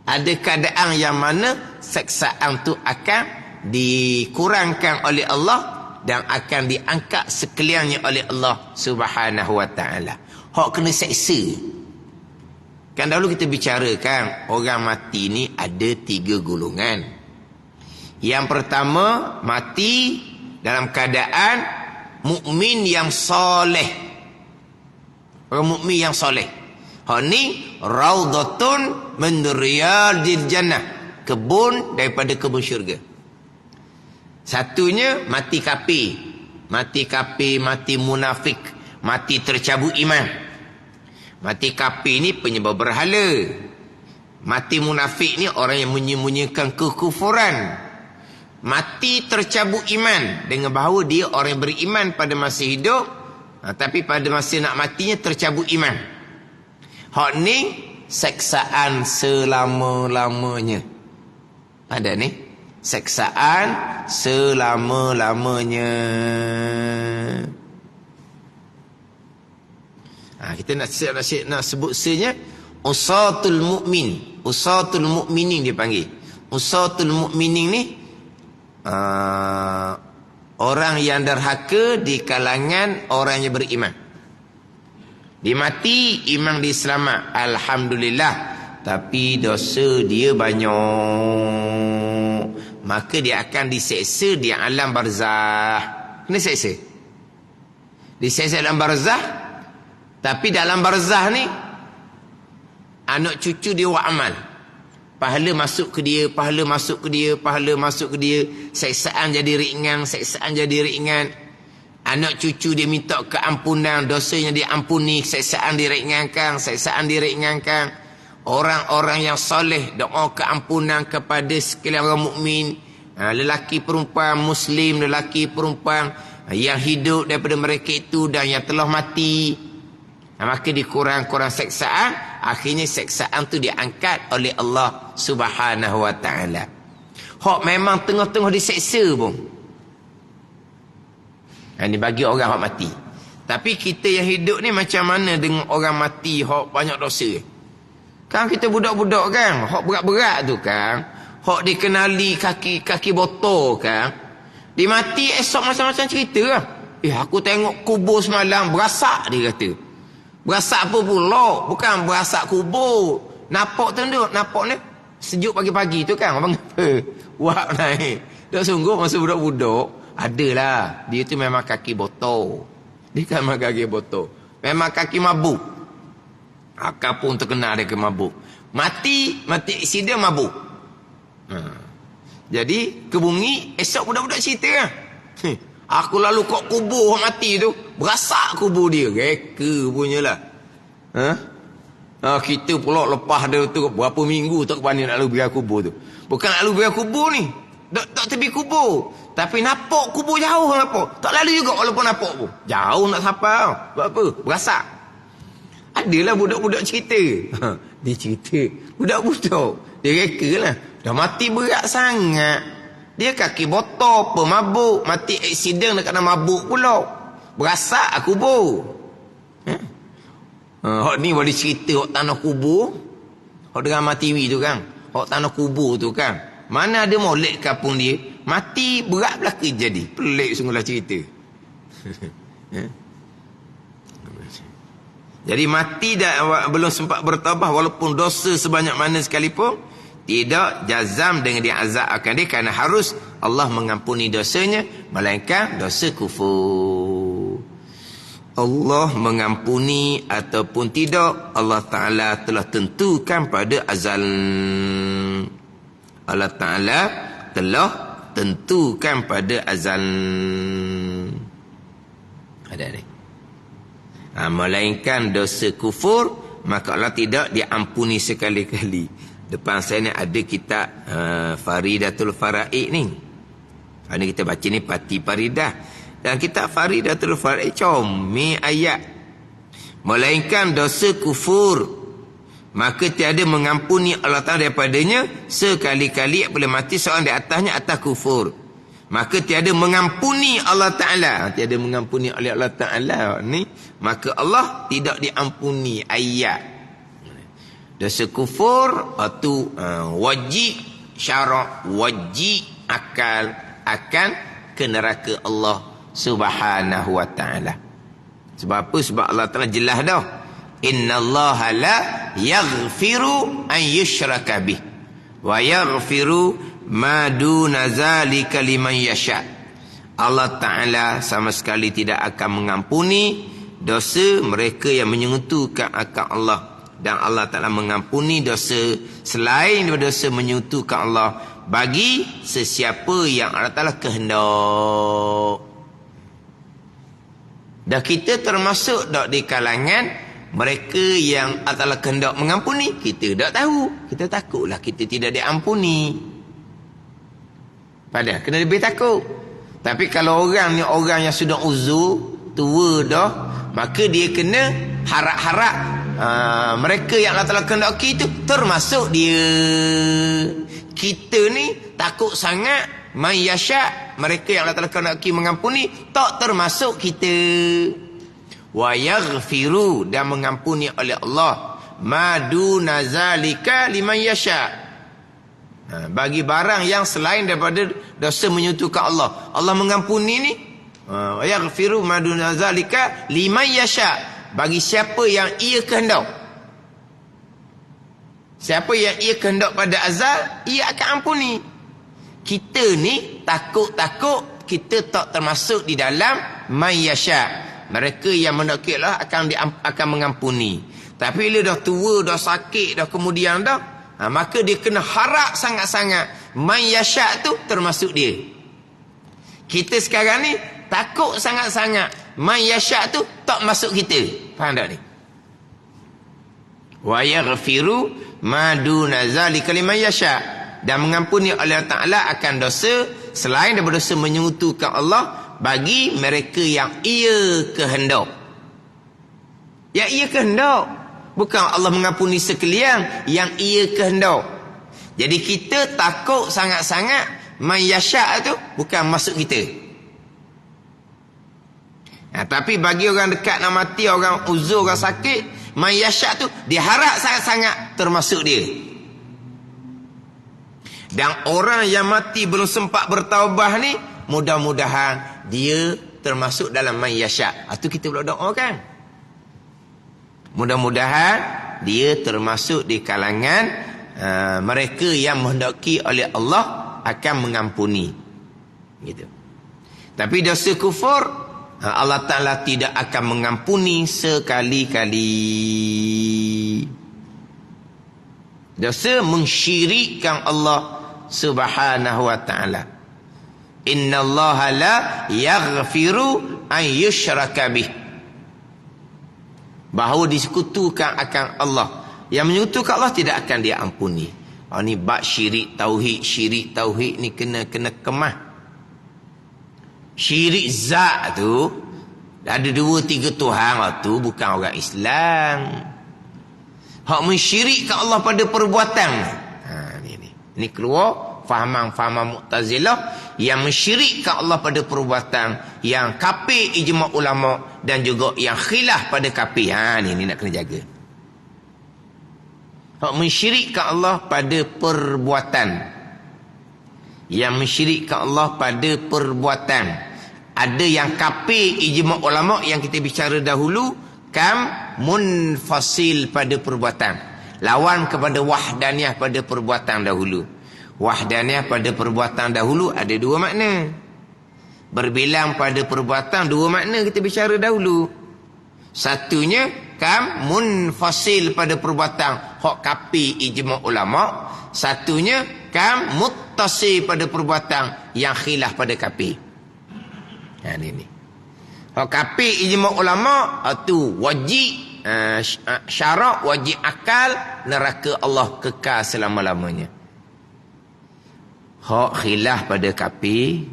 ada keadaan yang mana seksaan tu akan dikurangkan oleh Allah dan akan diangkat sekaliannya oleh Allah Subhanahu wa taala. Hak kena seksa. Kan dahulu kita bicarakan orang mati ni ada 3 golongan. Yang pertama, mati dalam keadaan mukmin yang soleh. Orang mukmin yang soleh. Hak ni raudhatun min riyadil jannah. Kebun daripada kebun syurga. Satunya mati kafir. Mati kafir, mati munafik, mati tercabut iman. Mati kafir ni penyembah berhala. Mati munafik ni orang yang menyembunyikan kekufuran. Mati tercabut iman dengan bahawa dia orang yang beriman pada masa hidup, tapi pada masa nak matinya tercabut iman. Hak ni seksaan selama-lamanya. Ada ni seksaan selama-lamanya. Kita nak sebut sebenarnya usatul mukmin. Usatul mukminin dia panggil. Usatul mukminin ni orang yang derhaka di kalangan orang yang beriman. Dia mati, iman dia selamat, alhamdulillah. Tapi dosa dia banyak, maka dia akan diseksa di alam barzah. Kena seksa. Diseksa dalam barzah. Tapi dalam barzah ni anak cucu dia buat amal. Pahala masuk ke dia, pahala masuk ke dia, pahala masuk ke dia. Seksaan jadi ringan, seksaan jadi ringan. Anak cucu dia minta keampunan, dosanya diampuni, seksaan diringankan, seksaan diringankan. Orang-orang yang soleh doa keampunan kepada sekalian orang mukmin, lelaki perempuan muslim, lelaki perempuan yang hidup daripada mereka itu dan yang telah mati, maka dikurang-kurang seksaan. Akhirnya seksaan tu diangkat oleh Allah Subhanahu wa taala. Hak memang tengah-tengah diseksa pun. Ini bagi orang hak mati. Tapi kita yang hidup ni macam mana dengan orang mati hak banyak dosa? Kan kita budak-budak kan, hak berat-berat tu kan, hak dikenali kaki botol kan, dia mati esok macam-macam cerita lah. Aku tengok kubur semalam berasak, dia kata. Berasak apa pula? Bukan berasak kubur. Napak tu duk, napak ni sejuk pagi-pagi tu kan, abang apa? Wah naik. Dah sungguh masa budak-budak adalah dia tu memang kaki botol. Dia kan memang kaki botol. Memang kaki mabuk. Akak pun terkenal dia ke mabuk. Mati aksiden mabuk. Jadi ke bumi esok budak-budak cerita kan. Aku lalu kat kubur orang mati tu, berasak kubur dia. Reka punyalah. Kita pula lepas dia tu berapa minggu tak berani nak lalu biar kubur tu. Bukan nak lalu biar kubur ni. Tak tepi kubur. Tapi nampak kubur jauh nampak. Tak lalu juga walaupun nampak pun. Jauh nak sampai. Buat apa? Berasak. Adalah budak-budak cerita. Dia cerita. Budak-budak. Dia reka lah. Dah mati berat sangat. Dia kaki botol, pemabuk. Mati aksiden dekat dalam mabuk pula. Berasak kubur. Hak ni boleh cerita hak tanah kubur. Hak drama TV tu kan. Hak tanah kubur tu kan. Mana ada molek kampung dia. Mati berat belaka jadi. Pelik sungguhlah cerita. Jadi mati dah belum sempat bertaubat walaupun dosa sebanyak mana sekalipun, tidak jazam dengan dia azab akan dia, kerana harus Allah mengampuni dosanya, melainkan dosa kufur. Allah mengampuni ataupun tidak, Allah Ta'ala telah tentukan pada azal. Allah Ta'ala telah tentukan pada azal. Ada ni. Melainkan dosa kufur, maka Allah tidak diampuni sekali-kali. Depan saya ni ada kitab Faridatul Faraid ni. Ini kita baca ni Pati Faridah. Dan kitab Faridatul Faraid comel ayat. Melainkan dosa kufur, maka tiada mengampuni Allah Ta'ala daripadanya sekali-kali apabila mati seorang di atasnya atas kufur. maka tiada mengampuni Allah Ta'ala. Tiada mengampuni oleh Allah Ta'ala ni, maka Allah tidak diampuni. Ayat dosa kufur itu wajib syarak, wajib akal akan ke neraka Allah Subhanahu wa Ta'ala. Sebab apa? Sebab Allah Ta'ala jelas dah, innallaha la yaghfiru an yushraka bih wa yaghfiru ma duna zalika liman yasha. Allah Ta'ala sama sekali tidak akan mengampuni dosa mereka yang menyentuhkan akal Allah, dan Allah Ta'ala mengampuni dosa selain dosa menyentuhkan Allah bagi sesiapa yang Allah Ta'ala kehendak. Dan kita termasuk tak di kalangan mereka yang Allah Ta'ala kehendak mengampuni. Kita tak tahu, kita takutlah kita tidak diampuni, padahal kena lebih takut. Tapi kalau orang ni orang yang sudah uzur, tua dah, maka dia kena harap-harap mereka yang Allah Ta'ala kehendaki itu termasuk dia. Kita ni takut sangat man yasha, mereka yang Allah Ta'ala kehendaki mengampuni tak termasuk kita. Wa yaghfiru, dan mengampuni oleh Allah ma duna zalika liman yasha, bagi barang yang selain daripada dosa menyentuhkan Allah. Allah mengampuni ni wa yaghfiru ma duna zalika liman yasha, bagi siapa yang ia kehendak. Siapa yang ia kehendak pada azal, ia akan ampuni. Kita ni takut-takut kita tak termasuk di dalam man yasha, mereka yang mendaki Allah akan mengampuni. Tapi bila dah tua, dah sakit, dah kemudian dah, maka dia kena harap sangat-sangat man yasha tu termasuk dia. Kita sekarang ni takut sangat-sangat man yasha tu tak masuk kita. Faham tak ni? Wa yaghfiru ma duna zalika liman yasha, dan mengampuni oleh Allah Ta'ala akan dosa selain daripada dosa menyentuhkan Allah bagi mereka yang ia kehendak. Yang ia kehendak, bukan Allah mengampuni sekalian, yang ia kehendak. Jadi kita takut sangat-sangat man yasha tu bukan masuk kita. Tapi bagi orang dekat nak mati, orang uzur, orang sakit, man yasha tu diharap sangat-sangat termasuk dia. Dan orang yang mati belum sempat bertaubah ni, mudah-mudahan dia termasuk dalam man yasha. Itu kita pula doakan, mudah-mudahan dia termasuk di kalangan mereka yang menghendaki oleh Allah akan mengampuni gitu. Tapi dosa kufur Allah Ta'ala tidak akan mengampuni sekali-kali. Dosa mensyirikkan Allah Subhanahu wa Ta'ala. Innallaha la yaghfiru an yushraka bih, bahawa disekutukan akan Allah. Yang menyekutukan Allah tidak akan dia ampuni. Ni bab syirik tauhid ni kena kemah. Syirik zat tu ada 2-3 Tuhan, tu bukan orang Islam. Hak mensyirikkan Allah pada perbuatan. Ni keluar fahaman Mu'tazilah yang mensyirikkan Allah pada perbuatan, yang kafir ijma' ulama, dan juga yang khilaf pada kafir. Ni nak kena jaga. Hak mensyirikkan Allah pada perbuatan, yang mensyirikkan Allah pada perbuatan. Ada yang kafir ijma' ulama yang kita bicara dahulu, kam munfasil pada perbuatan, lawan kepada wahdaniyah pada perbuatan dahulu. Wahdaniyah pada perbuatan dahulu ada 2 makna. Berbilang pada perbuatan 2 makna kita bicara dahulu. Satunya kam munfasil pada perbuatan, hak kafir ijma' ulama. Satunya kam muttasil pada perbuatan, yang khilaf pada kafir. Ini hak kafir ijma' ulama itu wajib syarak, wajib akal, neraka Allah kekal selama-lamanya. Hak khilaf pada kafir,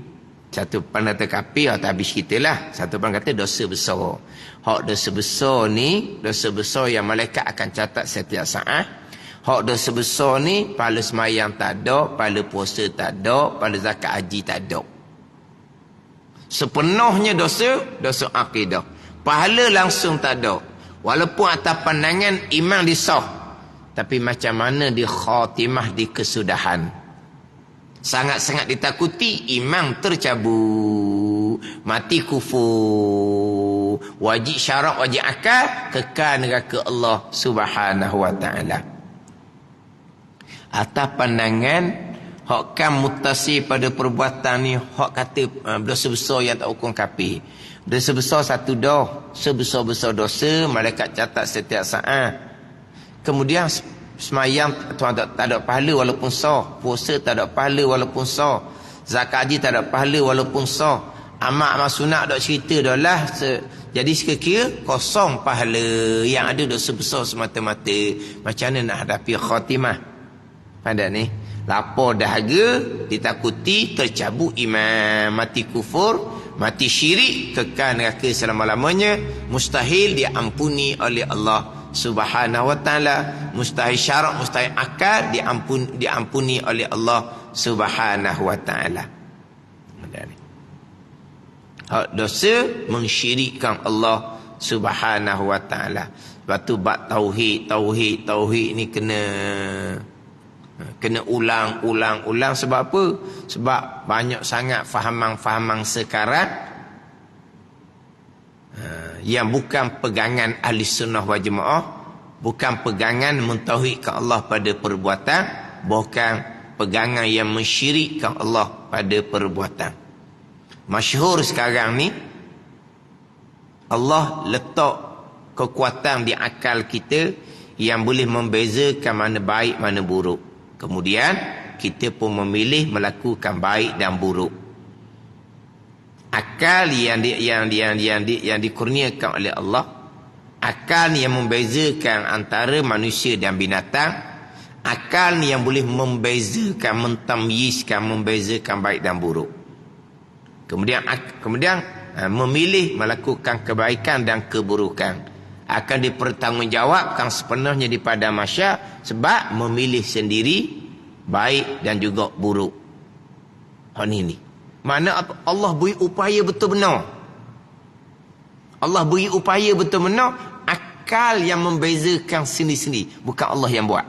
satu pandang kata kafir atau habis kita lah, satu pandang kata dosa besar. Hak dosa besar ni, dosa besar yang malaikat akan catat setiap saat. Hak dosa besar ni, pahala semayang tak ada, pahala puasa tak ada, pahala zakat haji tak ada. Sepenuhnya dosa akidah. Pahala langsung tak ada. Walaupun atas pandangan iman disah. Tapi macam mana di khatimah, di kesudahan. Sangat-sangat ditakuti, iman tercabut, mati kufur, wajib syarak, wajib akal, kekal neraka Allah Subhanahu wa ta'ala. Atas pandangan hak kan mutasi pada perbuatan ni, hak kata dosa besar yang tak hukum kafir. Dosa besar satu dah, sebesar-besar dosa malaikat catat setiap saat. Kemudian semayang tuan tak ada pahala walaupun sah, puasa tak ada pahala walaupun sah, zakat haji tak ada pahala walaupun sah, amal sunat dak cerita dah lah. Jadi sekira kosong pahala, yang ada dosa besar semata-mata. Macam mana nak hadapi khatimah pada ni? Lapar dahaga, ditakuti, tercabut iman, mati kufur, mati syirik, kekal neraka selama-lamanya, mustahil diampuni oleh Allah Subhanahu wa ta'ala, mustahil syarak, mustahil akal diampuni oleh Allah Subhanahu wa ta'ala. Hak dosa mensyirikkan Allah Subhanahu wa ta'ala. Sebab tu bab tauhid ni kena ulang. Sebab apa? Sebab banyak sangat fahaman sekarang yang bukan pegangan ahli sunnah wal jamaah, bukan pegangan mentauhidkan Allah pada perbuatan, bukan pegangan yang mensyirikkan Allah pada perbuatan. Masyhur sekarang ni, Allah letak kekuatan di akal kita yang boleh membezakan mana baik mana buruk. Kemudian kita pun memilih melakukan baik dan buruk. Akal yang dikurniakan oleh Allah, akal yang membezakan antara manusia dan binatang, akal yang boleh membezakan, mentamyizkan, membezakan baik dan buruk. Kemudian memilih melakukan kebaikan dan keburukan akan dipertanggungjawabkan sepenuhnya di padang mahsyar, sebab memilih sendiri baik dan juga buruk. Ini mana Allah beri upaya betul benar. Allah beri upaya betul benar, akal yang membezakan sendiri-sendiri, bukan Allah yang buat.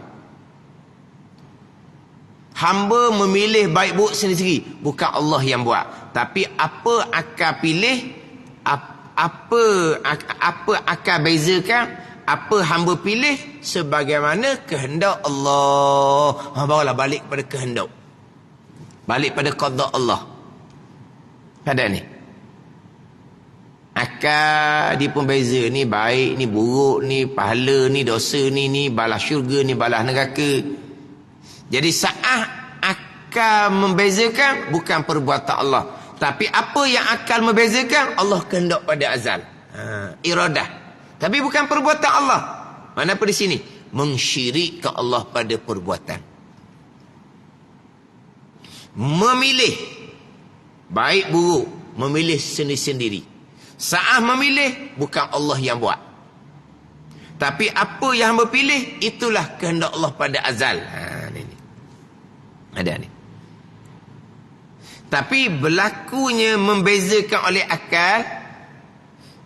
Hamba memilih baik buruk sendiri-sendiri, bukan Allah yang buat. Tapi apa akal pilih, apa akal bezakan, apa hamba pilih sebagaimana kehendak Allah. Barulah balik pada kehendak, balik pada qada Allah. Pada ni akal dia pun beza, ni baik, ni buruk, ni pahala, ni dosa, ni balas syurga, ni balas neraka. Jadi saat akal membezakan, bukan perbuatan Allah, tapi apa yang akal membezakan, Allah kehendak pada azal, iradah. Tapi bukan perbuatan Allah. Mana apa di sini? Mensyirikkan Allah pada perbuatan. Memilih baik buruk, memilih sendiri-sendiri. Saat memilih, bukan Allah yang buat, tapi apa yang hamba pilih, itulah kehendak Allah pada azal. Ni. Ada ni. Tapi berlakunya membezakan oleh akal,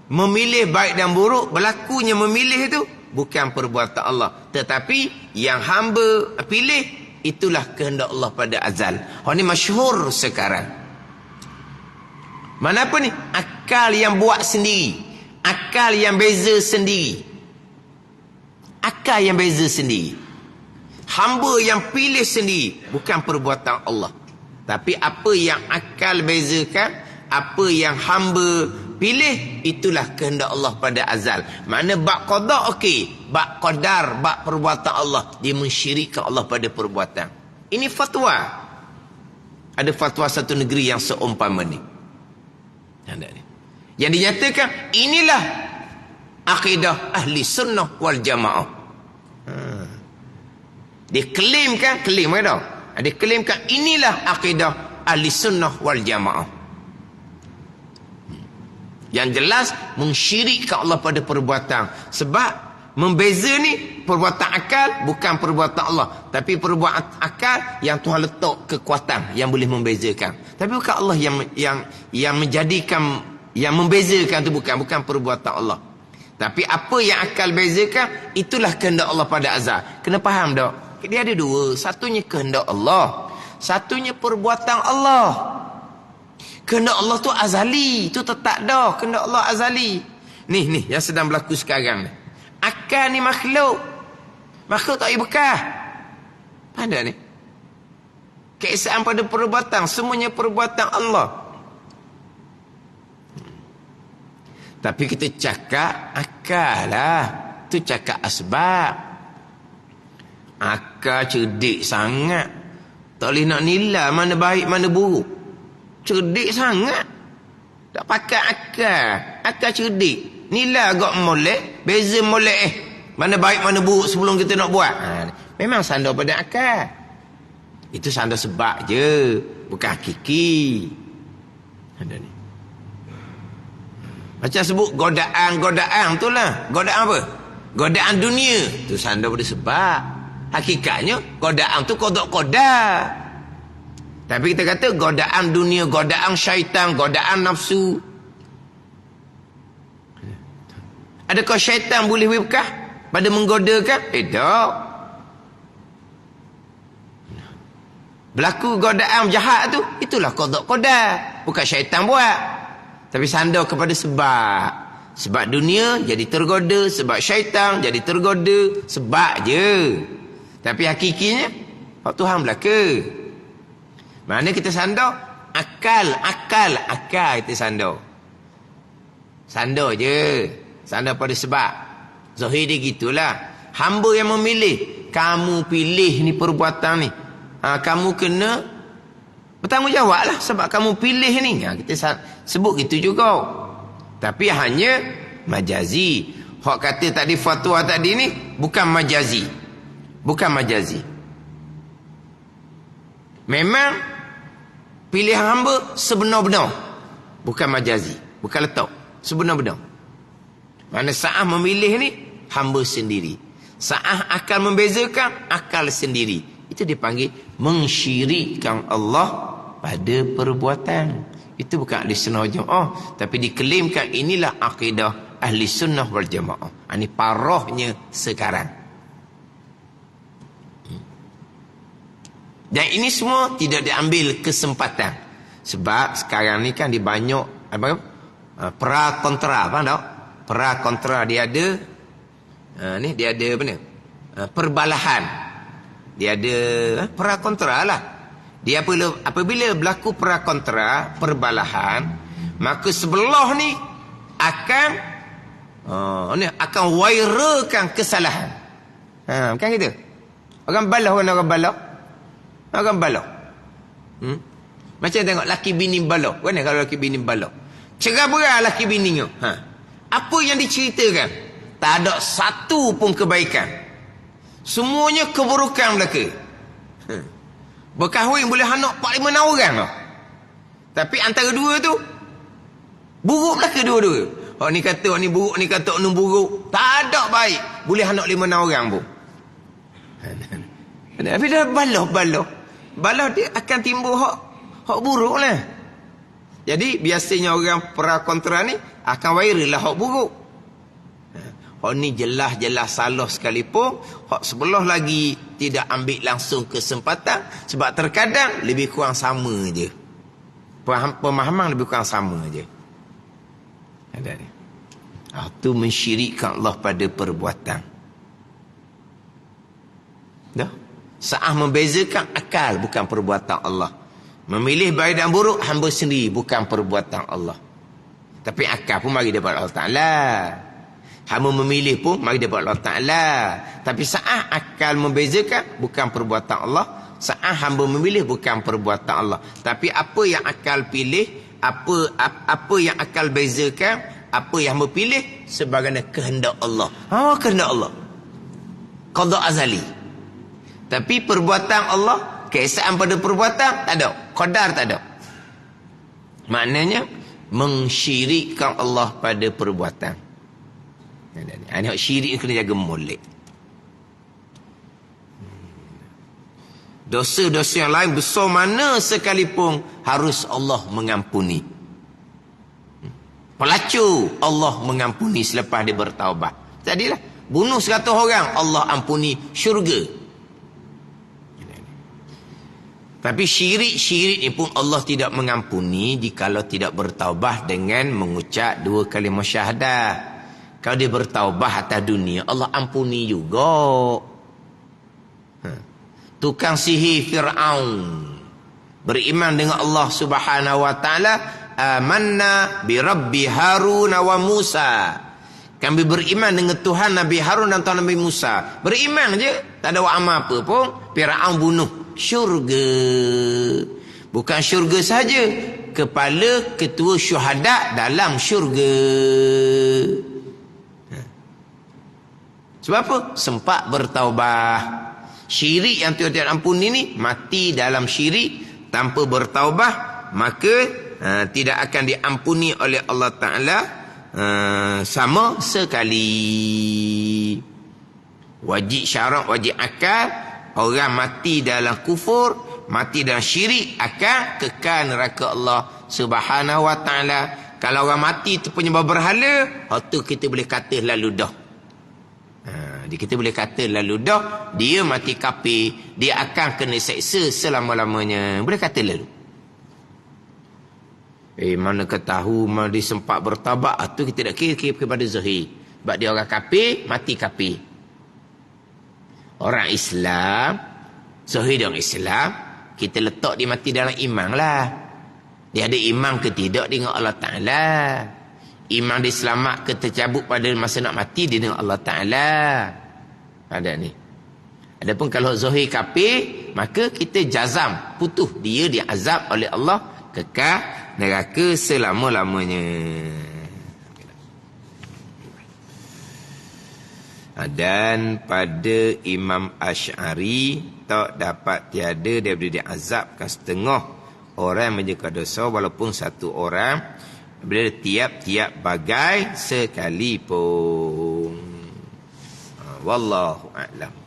memilih baik dan buruk, berlakunya memilih itu bukan perbuatan Allah, tetapi yang hamba pilih, itulah kehendak Allah pada azal. Ini masyhur sekarang. Mana apa ni? Akal yang buat sendiri, akal yang beza sendiri, akal yang beza sendiri, hamba yang pilih sendiri, bukan perbuatan Allah. Tapi apa yang akal bezakan, apa yang hamba pilih, itulah kehendak Allah pada azal. Mana bab qada okey, bab qadar, bab perbuatan Allah, dia mensyirikkan Allah pada perbuatan. Ini fatwa. Ada fatwa satu negeri yang seumpama ni. Yang dinyatakan inilah akidah ahli sunnah wal jamaah. Dia klaimkan inilah akidah ahli sunnah wal jamaah. Yang jelas mensyirikkan Allah pada perbuatan. Sebab Membeza ni perbuatan akal bukan perbuatan Allah, tapi perbuatan akal yang Tuhan letak kekuatan yang boleh membezakan. Tapi bukan Allah yang menjadikan, yang membezakan tu bukan perbuatan Allah. Tapi apa yang akal bezakan itulah kehendak Allah pada azal. Kena faham tak? Dia ada dua, satunya kehendak Allah, satunya perbuatan Allah. Kehendak Allah tu azali, tu tetap dah kehendak Allah azali. Ni yang sedang berlaku sekarang ni. Akal ni makhluk tak boleh bekah. Pandai ni. Keesaan pada perbuatan, semuanya perbuatan Allah. Tapi kita cakap akal lah. Tu cakap asbab. Akal cerdik sangat. Tak boleh nak nilai mana baik mana buruk. Cerdik sangat. Tak pakai akal. Akal cerdik. Nilai agak molek, beza molek mana baik mana buruk sebelum kita nak buat. Memang sandar pada akal. Itu sandar sebab je, bukan hakiki. Ada ni. Macam sebut godaan tu lah. Godaan apa? Godaan dunia. Tu sandar pada sebab. Hakikatnya godaan tu kodok-kodak. Tapi kita kata godaan dunia, godaan syaitan, godaan nafsu. Adakah syaitan boleh berkah pada menggodakan? Tak. Berlaku godaan jahat tu, itulah qada'. Bukan syaitan buat. Tapi sandar kepada sebab. Sebab dunia jadi tergoda, sebab syaitan jadi tergoda, sebab je. Tapi hakikinya hak Tuhan belaka. Mana kita sandar? Akal kita sandar. Sandar je. Sandar pada sebab. Zahir dia gitulah. Hamba yang memilih. Kamu pilih ni perbuatan ni. Kamu kena bertanggungjawab lah. Sebab kamu pilih ni. Kita sebut gitu juga. Tapi hanya majazi. Hak kata tadi fatwa tadi ni. Bukan majazi. Bukan majazi. Memang pilihan hamba sebenar-benar. Bukan majazi. Bukan letak. Sebenar-benar. Mana sa'ah memilih ni, hamba sendiri. Sa'ah akal membezakan, akal sendiri. Itu dipanggil mensyirikkan Allah pada perbuatan. Itu bukan ahli sunnah wal jamaah. Tapi diklaimkan inilah akidah ahli sunnah wal jamaah. Ini parahnya sekarang. Dan ini semua tidak diambil kesempatan. Sebab sekarang ni kan dibanyak pra kontra. Faham tak? Pra kontra dia ada ni dia ada apa ni? Perbalahan. Dia ada pra kontra lah. Dia apabila berlaku pra kontra, perbalahan, maka sebelah ni akan wairakan kesalahan. Bukan gitu. Orang balah. Macam tengok laki bini balah. Mana kalau laki bini balah? Cerai-berai laki bininya. Apa yang diceritakan? Tak ada satu pun kebaikan. Semuanya keburukan belaka. Berkahwin boleh anak 4-5 orang lah. Tapi antara dua tu buruk belaka dua-dua. Hak ni kata hak ni buruk, ni kata hak ni buruk. Tak ada baik. Boleh anak 5-6 orang pun. Tapi dah balah dia akan timbul hak buruk lah. Jadi biasanya orang pra kontra ni akan viral lah hak buruk. Hak ni jelas-jelas salah sekalipun, hak sebelah lagi tidak ambil langsung kesempatan. Sebab terkadang lebih kurang sama je. Pemahaman lebih kurang sama je. Ada ni. Itu mensyirikkan Allah pada perbuatan. Dah. Sa'ah membezakan akal bukan perbuatan Allah. Memilih baik dan buruk hamba sendiri bukan perbuatan Allah. Tapi akal pun mari daripada Allah Ta'ala. Hamba memilih pun mari daripada Allah Ta'ala. Tapi sa'ah akal membezakan bukan perbuatan Allah. Sa'ah hamba memilih bukan perbuatan Allah. Tapi apa yang akal pilih, apa yang akal bezakan, apa yang hamba pilih sebagaimana kehendak Allah. Kehendak Allah. Qada azali. Tapi perbuatan Allah, keesaan pada perbuatan tak ada. Qadar tak ada. Maknanya mensyirikkan Allah pada perbuatan. Hak syirik ni kena jaga molek. Dosa-dosa yang lain besar mana sekalipun harus Allah mengampuni. Pelacur Allah mengampuni selepas dia bertaubat. Jadilah bunuh 100 orang Allah ampuni syurga. Tapi syirik ni pun Allah tidak mengampuni jikalau tidak bertaubat dengan mengucap 2 kalimah syahadat. Kalau dia bertaubat atas dunia Allah ampuni juga. Tukang sihir Fir'aun beriman dengan Allah Subhanahu wa taala, amanna bi Rabbi Harun wa Musa. Kami beriman dengan Tuhan Nabi Harun dan Tuhan Nabi Musa. Beriman je, tak ada buat amal apa pun. Fir'aun bunuh. Syurga. Bukan syurga saja, kepala ketua syuhada dalam syurga. Sebab apa? Sempat bertaubat. Syirik yang tidak ampuni ni, mati dalam syirik tanpa bertaubat, maka tidak akan diampuni oleh Allah Ta'ala sama sekali. Wajib syarat, wajib akal. Orang mati dalam kufur, mati dalam syirik, akan kekal neraka Allah Subhanahu wa Ta'ala. Kalau orang mati tu penyembah berhala, tu kita boleh kata lalu dah. Kita boleh kata lalu dah, dia mati kafir, dia akan kena seksa selama-lamanya. Boleh kata lalu. Mana ketahu mana dia sempat bertaubat, tu kita tak kira kepada zahir. Sebab dia orang kafir, mati kafir. Orang Islam, zahir dia orang Islam, kita letak dia mati dalam iman lah. Dia ada iman ke tidak dengan Allah Ta'ala. Iman dia selamat ke tercabut pada masa nak mati dia dengan Allah Ta'ala. Ada ni. Adapun kalau zahir kafir, maka kita jazam, putus dia diazab oleh Allah, kekal neraka selama-lamanya. Dan pada Imam Asy'ari tak dapat tiada daripada diazabkan setengah orang menjaga dosa walaupun satu orang bila tiap-tiap bagai sekalipun. Wallahu a'lam.